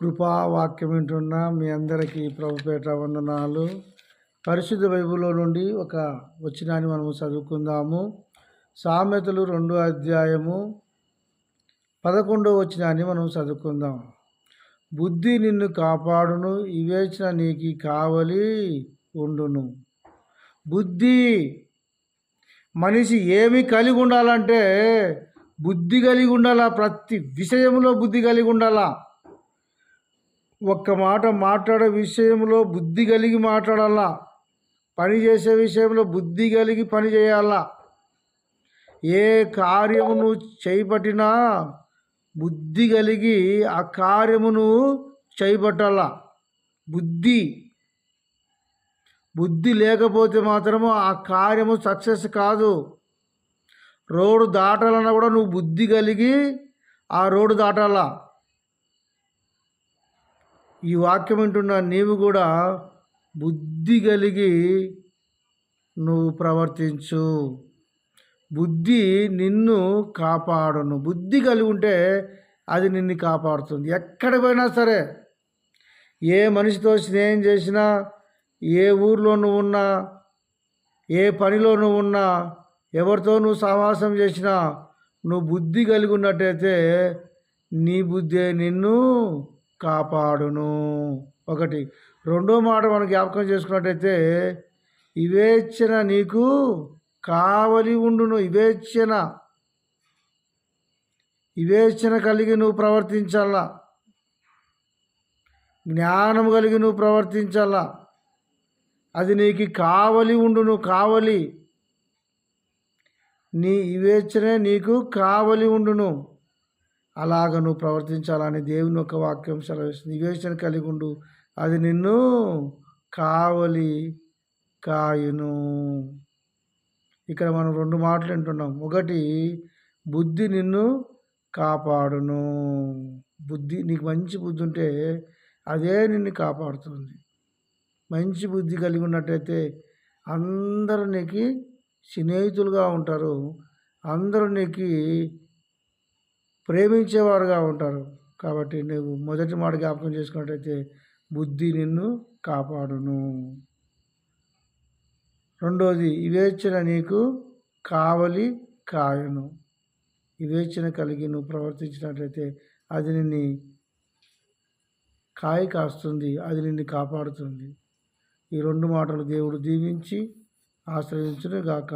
కృపావాక్యం వింటున్న మీ అందరికీ ప్రభుపేట వందనాలు. పరిశుద్ధ బైబిల్లో నుండి ఒక వచనాన్ని మనము చదువుకుందాము. సామెతలు 2వ అధ్యాయము 11వ వచనాన్ని మనం చదువుకుందాం. బుద్ధి నిన్ను కాపాడును, వివేచన నీకు కావలి ఉండును. బుద్ధి, మనిషి ఏమి కలిగి ఉండాలంటే బుద్ధి కలిగి ఉండాలా. ప్రతి విషయంలో బుద్ధి కలిగి ఉండాలా. ఒక్క మాట మాట్లాడే విషయంలో బుద్ధి కలిగి మాట్లాడాలా. పని చేసే విషయంలో బుద్ధి కలిగి పని చేయాలా. ఏ కార్యమును చేపట్టినా బుద్ధి కలిగి ఆ కార్యమును చేపట్టాలా. బుద్ధి లేకపోతే మాత్రము ఆ కార్యము సక్సెస్ కాదు. రోడ్డు దాటాలన్నా కూడా నువ్వు బుద్ధి కలిగి ఆ రోడ్డు దాటాలా. ఈ వాక్యం వింటున్న నీవు కూడా బుద్ధి కలిగి నువ్వు ప్రవర్తించు. బుద్ధి నిన్ను కాపాడును. బుద్ధి కలిగి ఉంటే అది నిన్ను కాపాడుతుంది. ఎక్కడికి పోయినా సరే, ఏ మనిషితో స్నేహం చేసినా, ఏ ఊర్లో నువ్వు ఉన్నా, ఏ పనిలో నువ్వు ఉన్నా, ఎవరితో నువ్వు సహవాసం చేసినా, నువ్వు బుద్ధి కలిగి ఉన్నట్టయితే నీ బుద్ధే నిన్ను కాపాడును. ఒకటి. రెండో మాట మనం జ్ఞాపకం చేసుకున్నట్టయితే వివేచన నీకు కావలి ఉండును. వివేచన కలిగి నువ్వు ప్రవర్తించాలా. జ్ఞానం కలిగి నువ్వు ప్రవర్తించాలా. అది నీకు కావలి ఉండును. కావలి, నీ వివేచనే నీకు కావలి ఉండును. అలాగ నువ్వు ప్రవర్తించాలని దేవుని యొక్క వాక్యం సెలవిస్తుంది. వివేచన కలిగి ఉండు, అది నిన్ను కావలి కాయును. ఇక్కడ మనం 2 మాటలు వింటున్నాం. ఒకటి, బుద్ధి నిన్ను కాపాడును. బుద్ధి, నీకు మంచి బుద్ధి ఉంటే అదే నిన్ను కాపాడుతుంది. మంచి బుద్ధి కలిగి ఉన్నట్టయితే అందరూ నీకు స్నేహితులుగా ఉంటారు. అందరూ నీకు ప్రేమించేవారుగా ఉంటారు. కాబట్టి నువ్వు మొదటి మాట జ్ఞాపకం చేసుకున్నట్టయితే బుద్ధి నిన్ను కాపాడును. రెండోది, వివేచన నీకు కావలి కాయును. వివేచన కలిగి నువ్వు ప్రవర్తించినట్లయితే అది నిన్ను కాస్తుంది, అది నిన్ను కాపాడుతుంది. ఈ 2 మాటలు దేవుడు దీవించి ఆశ్రయించును గాక.